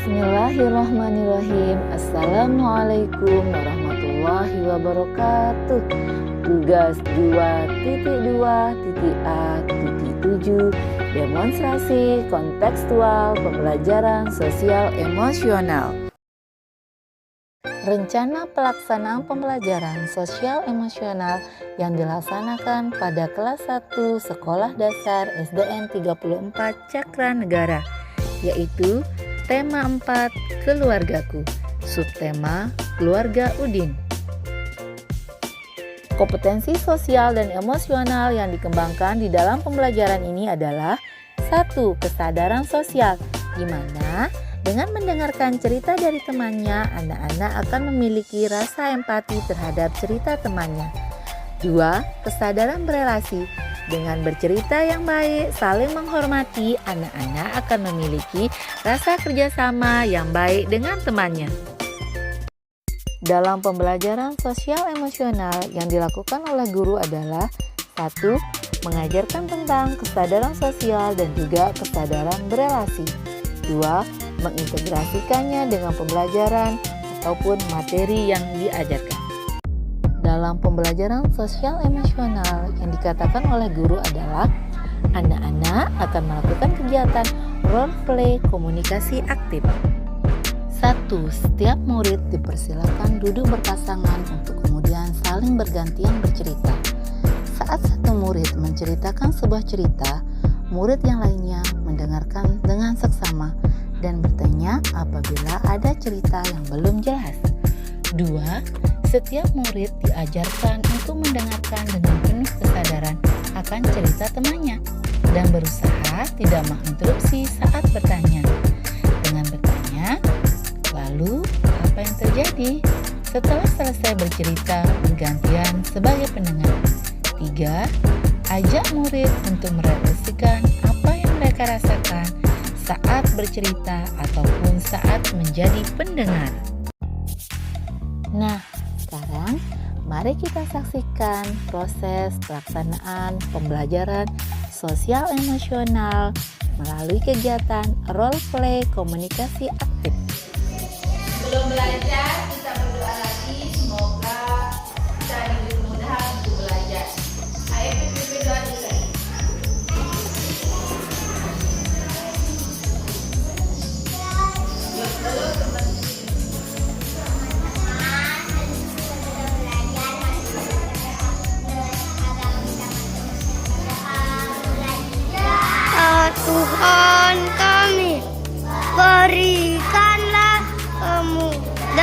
Bismillahirrahmanirrahim. Assalamualaikum warahmatullahi wabarakatuh. Tugas 2.2.A.7 Demonstrasi kontekstual pembelajaran sosial emosional. Rencana pelaksanaan pembelajaran sosial emosional yang dilaksanakan pada kelas 1 Sekolah Dasar SDN 34 Cakra Negara, yaitu tema 4, keluargaku, subtema keluarga Udin. Kompetensi sosial dan emosional yang dikembangkan di dalam pembelajaran ini adalah 1. Kesadaran sosial, di mana dengan mendengarkan cerita dari temannya, anak-anak akan memiliki rasa empati terhadap cerita temannya. 2. Kesadaran berelasi, dengan bercerita yang baik, saling menghormati, anak-anak akan memiliki rasa kerjasama yang baik dengan temannya. Dalam pembelajaran sosial emosional yang dilakukan oleh guru adalah 1. Mengajarkan tentang kesadaran sosial dan juga kesadaran berelasi. 2. Mengintegrasikannya dengan pembelajaran ataupun materi yang diajarkan. Dalam pembelajaran sosial emosional yang dikatakan oleh guru adalah anak-anak akan melakukan kegiatan role play komunikasi aktif. 1. Setiap murid dipersilakan duduk berpasangan untuk kemudian saling bergantian bercerita. Saat satu murid menceritakan sebuah cerita, murid yang lainnya mendengarkan dengan seksama dan bertanya apabila ada cerita yang belum jelas. 2. Setiap murid diajarkan untuk mendengarkan dengan penuh kesadaran akan cerita temannya dan berusaha tidak menginterupsi saat bertanya. Dengan bertanya, lalu apa yang terjadi? Setelah selesai bercerita, bergantian sebagai pendengar. 3. Ajak murid untuk merefleksikan apa yang mereka rasakan saat bercerita ataupun saat menjadi pendengar. Nah, sekarang mari kita saksikan proses pelaksanaan pembelajaran sosial emosional melalui kegiatan role play komunikasi aktif. Sebelum belajar, kita berdoa lagi, semoga kita diberi kemudahan untuk belajar. Ayo kita berdoa dulu. Tuhan kami, berikanlah kemudahan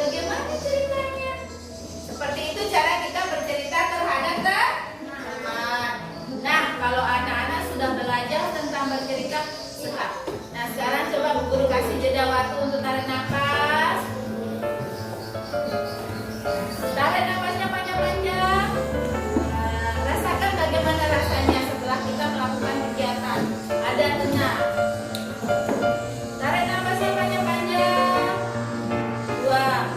bagaimana ceritanya. Seperti itu cara kita bercerita terhadap teman. Nah, kalau anak-anak sudah belajar tentang bercerita, nah sekarang coba Bu Guru kasih jeda waktu untuk tarik nafas. Tarik nafasnya panjang-panjang. Nah, rasakan bagaimana rasanya setelah kita melakukan kegiatan. Ada tenang. Tarik nafasnya panjang-panjang. Buang.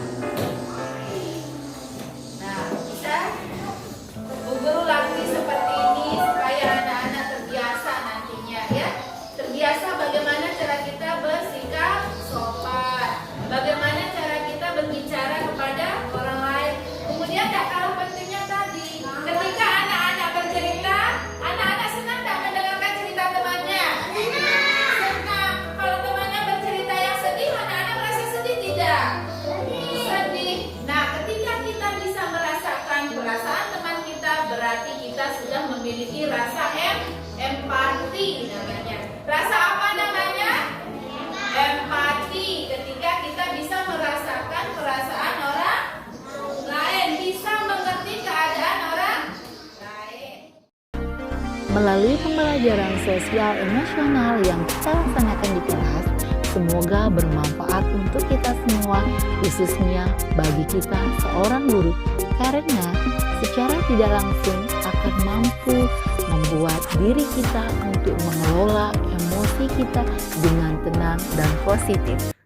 Nah, bisa Bu Guru latih seperti ini supaya anak-anak terbiasa nantinya ya. Terbiasa bagaimana cara kita bersikap sopan, bagaimana cara kita berbicara kepada orang lain. Kemudian tak kalah pentingnya tadi, ketika anak-anak bercerita, anak-anak senang tak mendengarkan cerita temannya? Senang. Kalau temannya bercerita yang sedih, anak-anak merasa sedih tidak? Sedih. Nah, ketika kita bisa merasakan perasaan teman kita, berarti kita sudah memiliki rasa empati namanya. Rasa apa namanya? Empati. Ketika kita bisa merasakan perasaan orang lain, bisa mengerti keadaan orang lain. Melalui pembelajaran sosial emosional yang kita laksanakan di kelas, semoga bermanfaat untuk kita semua, khususnya bagi kita seorang guru, karena secara tidak langsung akan mampu membuat diri kita untuk mengelola emosi kita dengan tenang dan positif.